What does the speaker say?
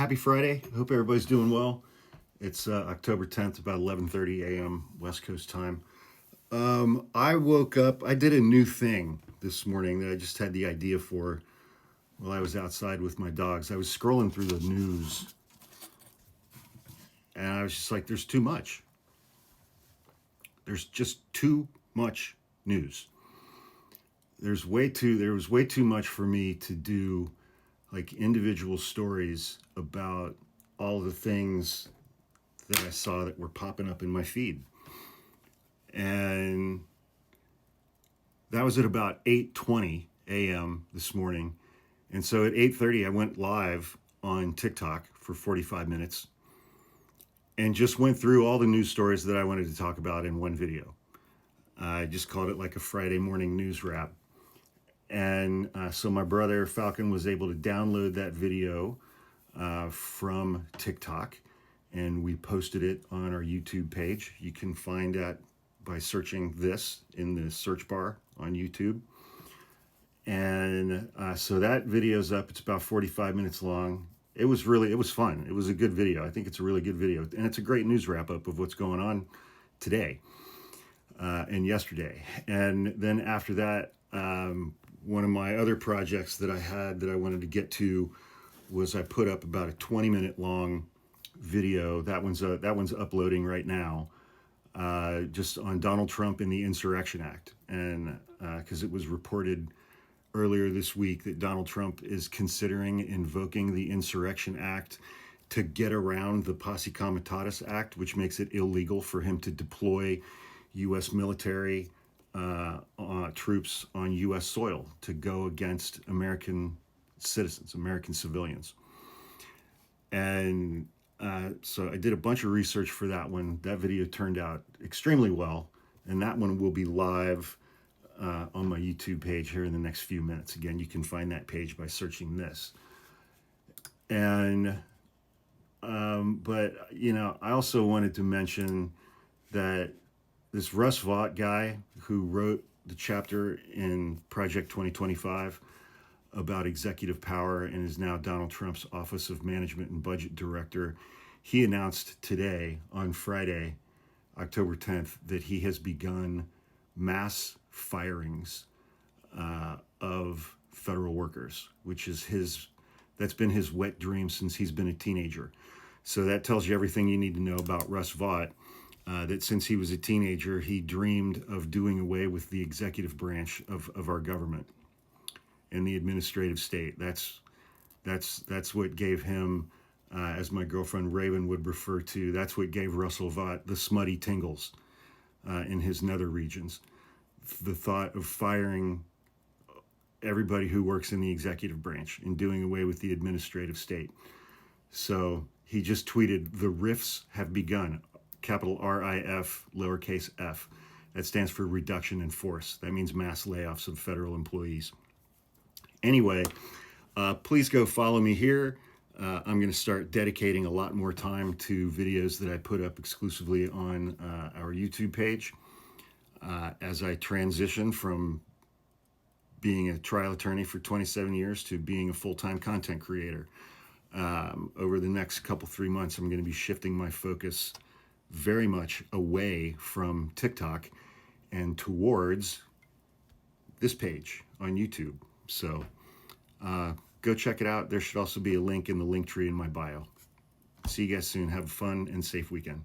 Happy Friday. I hope everybody's doing well. It's October 10th, about 11:30 a.m. West Coast time. I woke up, I did a new thing this morning that I just had the idea for while I was outside with my dogs. I was scrolling through the news and I was just like, there's too much. There's just too much news. There was way too much for me to do like individual stories about all the things that I saw that were popping up in my feed. And that was at about 8:20 a.m. this morning. And so at 8:30 I went live on TikTok for 45 minutes and just went through all the news stories that I wanted to talk about in one video. I just called it like a Friday morning news wrap. And so my brother Falcon was able to download that video from TikTok, and we posted it on our YouTube page. You can find that by searching this in the search bar on YouTube. And so that video's up. It's about 45 minutes long. It was fun. It was a good video. I think it's a really good video. And it's a great news wrap up of what's going on today and yesterday. And then after that, one of my other projects that I had that I wanted to get to was I put up about a 20-minute long video. That one's uploading right now, just on Donald Trump and the Insurrection Act. And because it was reported earlier this week that Donald Trump is considering invoking the Insurrection Act to get around the Posse Comitatus Act, which makes it illegal for him to deploy U.S. military troops on U.S. soil to go against American citizens, American civilians. And so I did a bunch of research for that one. That video turned out extremely well, and that one will be live on my YouTube page here in the next few minutes. Again, you can find that page by searching this. And but I also wanted to mention that this Russ Vought guy who wrote the chapter in Project 2025 about executive power and is now Donald Trump's Office of Management and Budget Director, he announced today, on Friday, October 10th, that he has begun mass firings of federal workers, which is that's been his wet dream since he's been a teenager. So that tells you everything you need to know about Russ Vought. That since he was a teenager, he dreamed of doing away with the executive branch of our government and the administrative state. That's what gave him, as my girlfriend Raven would refer to, that's what gave Russell Vought the smutty tingles in his nether regions. The thought of firing everybody who works in the executive branch and doing away with the administrative state. So he just tweeted, "The rifts have begun." Capital RIF, lowercase f. That stands for reduction in force. That means mass layoffs of federal employees. Anyway, please go follow me here. I'm going to start dedicating a lot more time to videos that I put up exclusively on our YouTube page as I transition from being a trial attorney for 27 years to being a full-time content creator. Over the next 3 months, I'm going to be shifting my focus very much away from TikTok and towards this page on YouTube. So go check it out. There should also be a link in the link tree in my bio. See you guys soon. Have a fun and safe weekend.